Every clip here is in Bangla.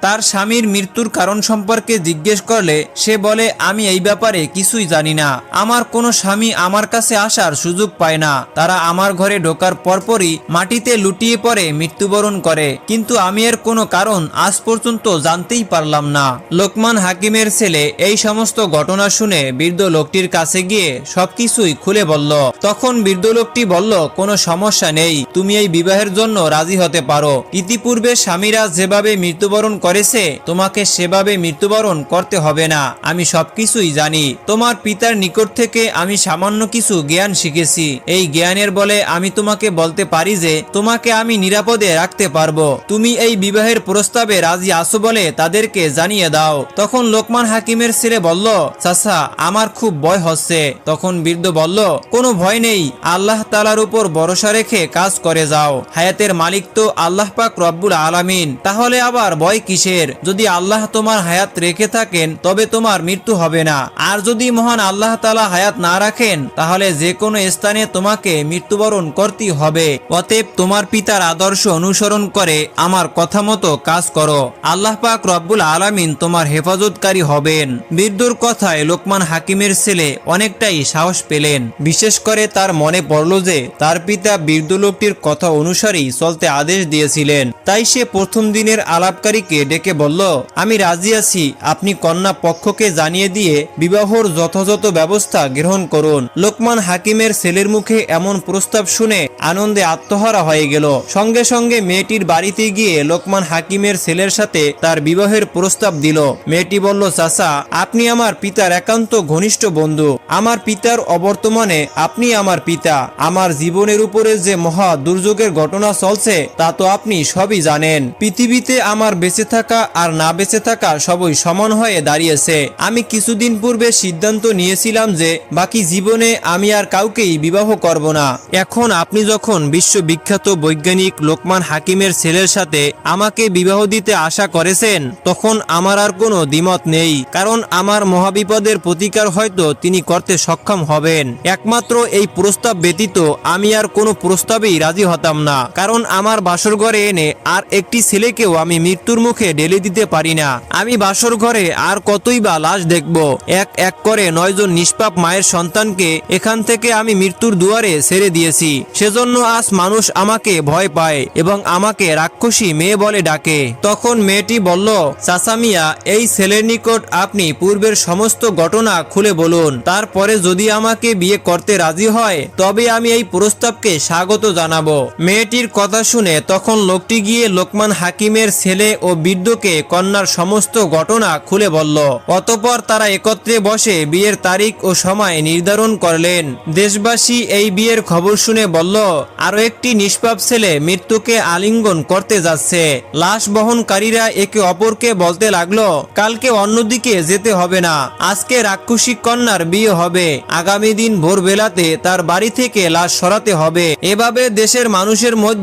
তার স্বামীর মৃত্যুর কারণ সম্পর্কে জিজ্ঞেস করলে সে বলে, আমি এই ব্যাপারে কিছুই জানি না। আমার কোনো স্বামী আমার কাছে আসার সুযোগ পায় না। তারা আমার ঘরে ঢোকার পরপরই মাটিতে লুটিয়ে পড়ে মৃত্যুবরণ করে, কিন্তু আমি এর কোনো কারণ আজ পর্যন্ত জানতেই পারলাম না। লোকমান হাকিমের ছেলে এই সমস্ত ঘটনা শুনে বৃদ্ধ লোকটির কাছে গিয়ে সবকিছুই খুলে বলল। তখন বৃদ্ধ লোকটি বলল, কোনো সমস্যা নেই, তুমি এই বিবাহের জন্য রাজি হতে পারো। ইতিপূর্বে স্বামীরা যেভাবে মৃত্যুবরণ করেছে তোমাকে সেভাবে মৃত্যুবরণ করতে হবে না। আমি সবকিছুই জানি। তোমার পিতার নিকট থেকে আমি সামান্য কিছু জ্ঞান শিখেছি। এই জ্ঞানের বলে আমি তোমাকে বলতে পারি যে তোমাকে আমি নিরাপদে রাখতে পারবো। তুমি এই বিবাহের প্রস্তাবে রাজি আছো বলে তাদেরকে জানিয়ে দাও। তখন লোকমান হাকিমের ছেলে বলল, চাচা, আমার খুব ভয় হচ্ছে। তখন বৃদ্ধ বলল, কোনো ভয় নেই, আল্লাহ তাআলার উপর ভরসা রেখে কাজ করে যাও। হায়াতের মালিক তো আল্লাহ পাক রব্বুল আলামিন, তাহলে আবার ভয় কিসের? যদি আল্লাহ তোমার হায়াত রেখে থাকেন তবে তোমার মৃত্যু হবে না, আর যদি মহান আল্লাহ তাআলা হায়াত না রাখেন তাহলে যে কোনো স্থানে তোমাকে মৃত্যুবরণ করতেই হবে। অতএব তোমার পিতার আদর্শ অনুসরণ করে আমার কথা মতো কাজ করো। আল্লাহ পাক রব্বুল আলামিন তোমার হেফাজতকারী হবেন। বৃদ্ধর কথায় লোকমান হাকিমের ছেলে অনেকটাই সাহস পেলেন। বিশেষ করে তার মনে পড়ল যে তার পিতা বৃদ্ধ লোকটির কথা অনুসারেই চলতে আদেশ দিয়েছিলেন। তাই সে প্রথম দিনের আলাপকারীকে ডেকে বলল, আমি রাজি আছি, আপনি কন্যা পক্ষকে জানিয়ে দিয়ে বিবাহর যথাযথ ব্যবস্থা গ্রহণ করুন। লোকমান হাকিমের ছেলের মুখে এমন প্রস্তাব শুনে আনন্দে আত্মহারা হয়ে গেল। সঙ্গে সঙ্গে মেয়েটির বাড়িতে গিয়ে লোকমান হাকিমের ছেলের সাথে তার বিবাহের প্রস্তাব দিল। মেয়েটি বলল, চাচা, আপনি আমার পিতার একান্ত ঘনিষ্ঠ বন্ধু। আমার পিতার অবর্তমানে আপনি আমার পিতা। আমার জীবনের উপরে যে মহা দুর্যোগের ঘটনা চলছে তা তো আপনি সবই জানেন। পৃথিবীতে আমার বেঁচে থাকা আর না বেঁচে থাকা সবই সমান হয়ে দাঁড়িয়েছে। আমি কিছুদিন পূর্বে সিদ্ধান্ত নিয়েছিলাম যে বাকি জীবনে আমি আর কাউকেই বিবাহ করব না। এখন আপনি যখন বিশ্ববিখ্যাত বৈজ্ঞানিক লোকমান হাকিমের ছেলের সাথে আমাকে বিবাহ দিতে আশা করেছেন তখন আমার আর কোনো দ্বিমত নেই, কারণ আমার মহাবিপদের প্রতিকার হয়তো তিনি করতে সক্ষম হবেন। একমাত্র এই প্রস্তাব ব্যতীত আমি আর কোনো প্রস্তাবেই রাজি হতাম না, কারণ আমার বাসর ঘরে এনে আর একটি ছেলেকেও আমি মৃত্যুর মুখে ঢেলে দিতে পারি না। আমি বাসর ঘরে আর কতই বা লাশ দেখব? এক এক করে 9 জন নিষ্পাপ মায়ের সন্তানকে এখান থেকে আমি মৃত্যুর দুয়ারে ছেড়ে দিয়েছি। সেজন্য আজ মানুষ আমাকে ভয় পায় এবং আমাকে রাক্ষসী মেয়ে বলে ডাকে। তখন মেয়েটি বলল, চাচা মিয়া, এই ছেলের নিকট আপনি পূর্বের সমস্ত ঘটনা খুলে বলুন। তারপরে যদি আমাকে বিয়ে করতে রাজি হয় তবে আমি এই প্রস্তাবকে স্বাগত জানাবো। মেয়েটির কথা শুনে তখন লোকটি গিয়ে লোকমান হাকিমের ছেলে ও বৃদ্ধকে কন্যার সমস্ত ঘটনা খুলে বলল। অতঃপর তারা একত্রে বসে বিয়ের তারিখ ও সময় নির্ধারণ করলেন। দেশবাসী এই বিয়ের খবর শুনে বলল, আরো একটি নিষ্পাপ ছেলে মৃত্যুকে আলিঙ্গন করতে যাচ্ছে। লাশ বহনকারীরা একে অপরকে বলতে লাগলো, কালকে অন্যদিকে যেতে হবে না, আজকে রাক্ষসী কন্যার বিয়ে হবে, আগামী দিন ভোরবেলাতে তার বাড়ি থেকে লাশ সরাতে হবে। এভাবে দেশের মানুষের মধ্যে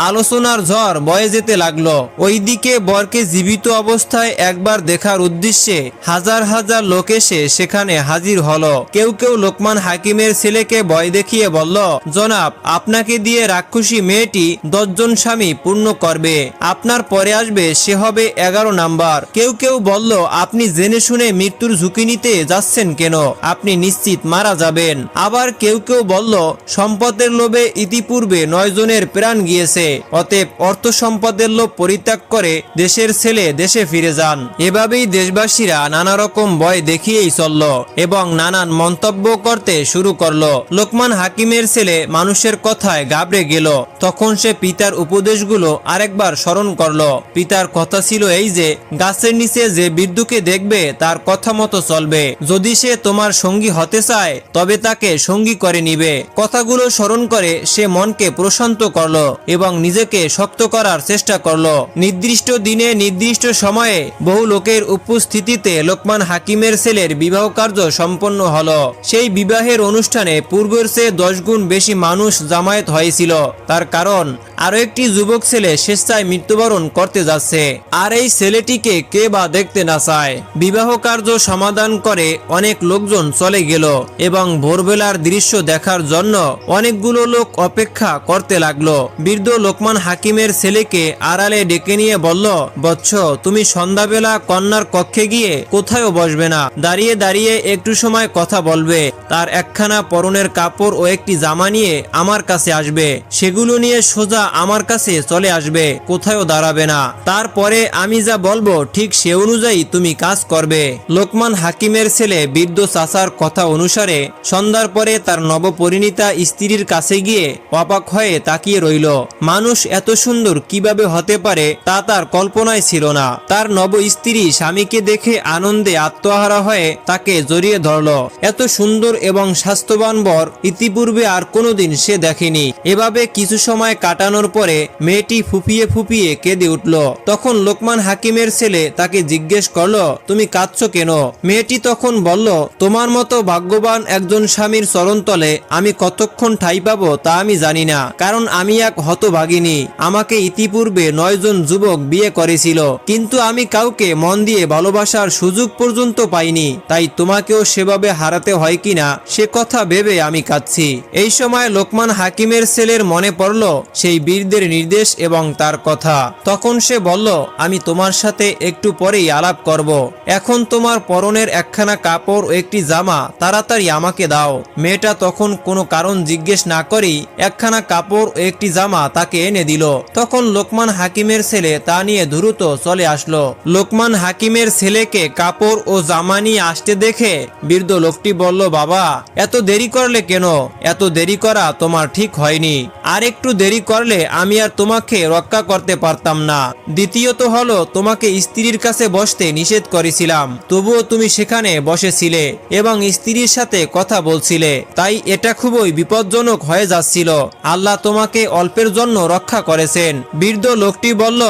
আলোচনার ঝড় বয়ে যেতে লাগলো। ওইদিকে বরকে জীবিত অবস্থায় একবার দেখার উদ্দেশ্যে হাজার হাজার লোক এসে সেখানে হাজির হলো। কেউ কেউ লোকমান হাকিমের ছেলেকে ভয় দেখিয়ে বলল, জনাব, আপনাকে দিয়ে রাক্ষসী মেয়েটি 10 জন স্বামী পূর্ণ করবে, আপনার পরে আসবে সে হবে 11 নাম্বার। কেউ কেউ বলল, আপনি জেনে শুনে মৃত্যুর ঝুঁকি নিতে যাচ্ছেন কেন? আপনি নিশ্চিত মারা যাবেন। আবার কেউ কেউ বলল, সম্পদের লোভে ইতিপূর্বে 9 জনের প্রাণ গিয়েছে, অতএব অর্থ সম্পদের লোভ পরিত্যাগ করে দেশের ছেলে দেশে ফিরে যান। এভাবেই দেশবাসীরা নানা রকম ভয় দেখিয়েই চলল এবং নানান মন্তব্য করতে শুরু করলো। লোকমান হাকিমের ছেলে মানুষের কথায় ঘাবড়ে গেল। তখন সে পিতার উপদেশগুলো আরেকবার স্মরণ করলো। পিতার কথা ছিল এই যে, গাছের নিচে যে বৃদ্ধকে দেখবে তার কথা মতো চলবে। যদি সে তোমার সঙ্গী হতে চায় তবে তাকে সঙ্গী করে নিবে। কথাগুলো স্মরণ করে সে মনকে প্রশান্ত করলো এবং নিজেকে শক্ত করার চেষ্টা করলো। নির্দিষ্ট দিনে নির্দিষ্ট সময়ে বহু লোকের উপস্থিতিতে লোকমান হাকিমের ছেলের বিবাহ কার্য সম্পন্ন হলো। সেই বিবাহের অনুষ্ঠানে পূর্বের চেয়ে 10 গুণ বেশি মানুষ জামায়াত হয়েছিল। তার কারণ আরো একটি যুবক ছেলে স্বেচ্ছায় মৃত্যুবরণ করতে যাচ্ছে, আর এই ছেলেটিকে কে বা দেখতে না চায়। বিবাহ কার্য সমাধান করে অনেক লোকজন চলে গেল এবং ভোরবেলার দৃশ্য দেখার জন্য অনেকগুলো লোক অপেক্ষা করতে লাগলো। বৃদ্ধ লোকমান হাকিমের ছেলেকে আড়ালে ডেকে নিয়ে বলল, বৎস, তুমি সন্ধ্যাবেলা কন্যার কক্ষে গিয়ে কোথাও বসবে না, দাঁড়িয়ে দাঁড়িয়ে একটু সময় কথা বলবে। তার একখানা পরনের কাপড় ও একটি জামা নিয়ে আমার কাছে আসবে, সেগুলো নিয়ে সোজা আমার কাছে চলে আসবে, কোথাও দাঁড়াবে না। তারপরে আমি যা বলবো ঠিক সে অনুযায়ী তুমি কাজ করবে। লোকমান হাকিমের ছেলে বৃদ্ধ চাচার কথা অনুসারে সন্ধ্যার পরে তার নবপরিণীতা স্ত্রীর কাছে গিয়ে অবাক হয়ে তাকিয়ে রইল। মানুষ এত সুন্দর কিভাবে হতে পারে তা তার কল্পনায় ছিল না। তার নব স্ত্রী স্বামীকে দেখে আনন্দে আত্মহারা হয়ে তাকে জড়িয়ে ধরল। এত সুন্দর এবং স্বাস্থ্যবান বর ইতিপূর্বে আর কোনোদিন সে দেখেনি। এভাবে কিছু সময় কাটানোর পরে মেয়েটি ফুপিয়ে ফুপিয়ে কেঁদে উঠল। তখন লোকমান হাকিমের ছেলে তাকে জিজ্ঞেস করলো, তুমি কাঁদছো কেন? মেয়েটি তখন বলল, তোমার মতো ভাগ্যবান একজন স্বামীর চরণতলে আমি কতক্ষণ ঠাঁই পাবো তা আমি জানি না, কারণ আমি এক হতভাগিনী। আমাকে ইতিপূর্বে 9 জন যুবক বিয়ে করেছিল, কিন্তু আমি কাউকে মন দিয়ে ভালোবাসার সুযোগ পর্যন্ত পাইনি। তাই তোমাকেও সেভাবে হারাতে হয় কিনা সে কথা ভেবে আমি কাঁদছি। এই সময় লোকমান হাকিমের ছেলের মনে পড়ল সেই বীরদের নির্দেশ এবং তার কথা। তখন সে বলল, আমি তোমার সাথে একটু পরেই আলাপ করব। এখন তোমার পরনের একখানা কাপড় ও একটি জামা তাড়াতাড়ি আমাকে দাও। মেয়েটা তখন কোনো কারণ জিজ্ঞেস না করেই একখানা কাপড় ও একটি জামা তাকে এনে দিল। তখন লোকমান হাকিমের ছেলে তা নিয়ে দ্রুত চলে আসলো। লোকমান হাকিমের ছেলেকে কাপড় ও জামা নিয়ে আসতে দেখে বৃদ্ধ লোকটি বলল, বাবা, এত দেরি করলে কেন? এত দেরি করা তোমার ঠিক হয়নি। আর একটু দেরি করলে আমি আর তোমাকে রক্ষা করতে পারতাম না। দ্বিতীয়ত হলো, তোমাকে স্ত্রীর কাছে বসতে নিষেধ করেছিলাম, তবুও তুমি সেখানে বসেছিলে এবং স্ত্রীর সাথে কথা বলছিলে, তাই এটা খুবই বিপজ্জনক হয়ে যাচ্ছিল। আল্লাহ তোমাকে অল্পের জন্য রক্ষা করেছেন। বৃদ্ধ লোকটি বলল,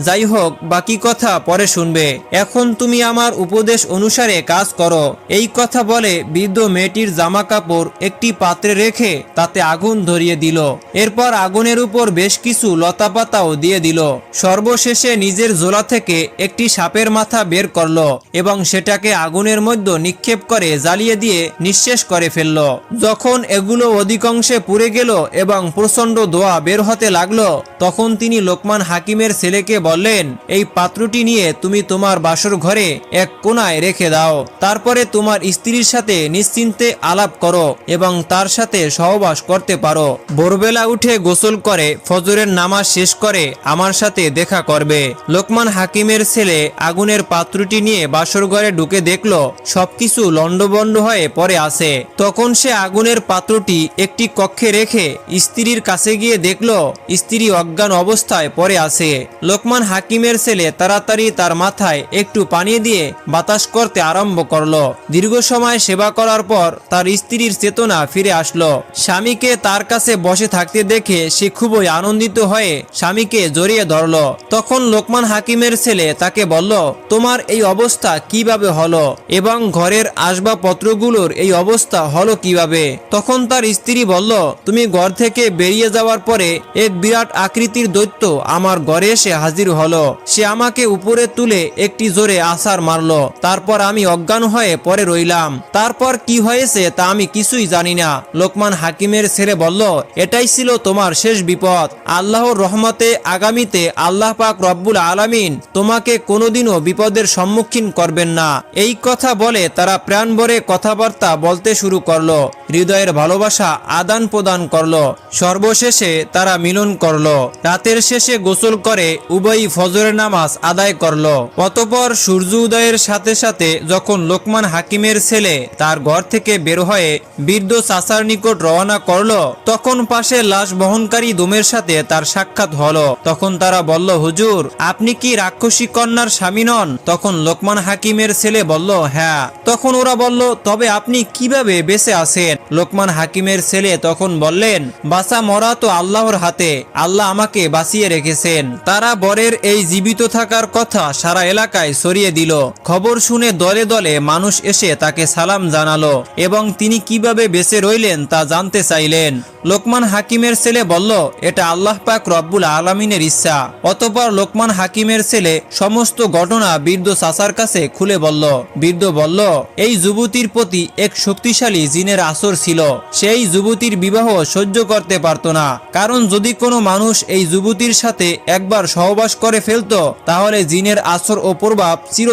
যাই হোক, বাকি কথা পরে শুনবে। এখন তুমি আমার উপদেশ অনুসারে কাজ করো। এই কথা বলে বৃদ্ধ মেয়েটির জামা কাপড় একটি পাত্রে রেখে তাতে আগুন ধরিয়ে দিল। এরপর আগুনের উপর বেশ কিছু লতাপাতাও দিয়ে দিল। সর্বশেষে নিজের ঝোলা থেকে একটি সাপের মাথা বের করলো এবং সেটাকে আগুনের মধ্যে নিক্ষেপ করে জ্বালিয়ে দিয়ে নিঃশেষ করে ফেলল। যখন এগুলো অধিকাংশে পুড়ে গেল এবং প্রচন্ড ধোঁয়া বের হতে লাগলো, তখন তিনি লোকমান হাকিমের ছেলেকে বললেন, এই পাত্রটি নিয়ে তুমি তোমার বাসর ঘরে এক কোণায় রেখে দাও। তারপরে তোমার স্ত্রীর সাথে নিশ্চিন্তে আলাপ করো এবং তার সাথে সহবাস করতে পারো। ভোরবেলা উঠে গোসল করে ফজরের নামাজ শেষ করে আমার সাথে দেখা করবে। লোকমান হাকিমের ছেলে আগুনের পাত্রটি নিয়ে বাসর ঘরে ঢুকে দেখলো সবকিছু লন্ডভন্ড হয়ে পড়ে আছে। তখন সে আগুনের পাত্রটি একটি কক্ষে রেখে স্ত্রীর কাছে গিয়ে দেখলো স্ত্রী অজ্ঞান অবস্থায় পড়ে আছে। লোকমান হাকিমের ছেলে তাড়াতাড়ি তার মাথায় একটু পানি দিয়ে বাতাস করতে আরম্ভ করলো। দীর্ঘ সময় সেবা করার পর তার স্ত্রীর চেতনা ফিরে আসলো। স্বামীকে তার কাছে বসে থাকতে দেখে সে খুবই আনন্দিত হয়ে স্বামীকে জড়িয়ে ধরলো। তখন লোকমান হাকিমের ছেলে তাকে বলল, তোমার এই অবস্থা কিভাবে হলো এবং ঘরের আসবাবপত্রগুলোর এই অবস্থা হলো কিভাবে? তখন তার স্ত্রী বলল, তুমি ঘর থেকে বেরিয়ে যাওয়ার পরে এক বিরাট আকৃতির দৈত্য আমার ঘরে এসে হাজির হলো। সে আমাকে উপরে তুলে একটি জোরে আছাড় মারলো। তারপর আমি অজ্ঞান হয়ে পড়ে রইলাম। তারপর কি হয়েছে তা আমি কিছুই জানি না। লোকমান হাকিমের ছেলে বলল, এটাই ছিল তোমার শেষ বিপদ। আল্লাহর রহমতে আগামীতে আল্লাহ পাক রব্বুল আলামিন তোমাকে কোনোদিনও বিপদের সম্মুখীন করবেন না। এই কথা বলে তারা প্রাণ ভরে কথাবার্তা বলতে শুরু করলো, হৃদয়ের ভালোবাসা আদান প্রদান করলো। সর্বশেষে তারা মিলন করলো। রাতের শেষে গোসল করে উভয়ই ফজরের নামাজ আদায় করলো। অতঃপর সূর্য উদয়ের সাথে সাথে যখন লোকমান হাকিমের ছেলে তার ঘর থেকে বের হয়ে বৃদ্ধ চাচার নিকট রওনা করলো, তখন পাশে লাশ বহনকারী দমের সাথে তার সাক্ষাৎ হলো। তখন তারা বলল, হুজুর, আপনি কি রাক্ষসী কন্যার স্বামী নন? তখন লোকমান হাকিমের ছেলে বলল, হ্যাঁ। তখন ওরা বলল, তবে আপনি কিভাবে বেঁচে আছেন? লোকমান হাকিমের ছেলে তখন বললেন, বাঁচা মরা তো আল্লাহর হাতে, আল্লাহ আমাকে বাঁচিয়ে রেখেছেন। তারা বরের এই জীবিত থাকার কথা সারা এলাকায় ছড়িয়ে দিল। খবর শুনে দলে দলে মানুষ এসে তাকে সালাম জানালো এবং তিনি কিভাবে বেঁচে রইলেন তা জানতে চাইলেন। লোকমান হাকিমের ছেলে বলল, এটা আল্লাহ পাক রব্বুল আলামিনের ইচ্ছা। অতঃপর লোকমান হাকিমের ছেলে সমস্ত ঘটনা বৃদ্ধ চাচার কাছে খুলে বলল। বৃদ্ধ বলল, এই যুবতীর প্রতি এক শক্তিশালী জিনের আসর ছিল। সেই যুবতীর বিবাহ সহ্য করতে পারত না, কারণ যদি কোনো মানুষ এই যুবতীর সাথে একবার সহবাস করে ফেলতো তাহলে জিনের আসর ও প্রভাব চির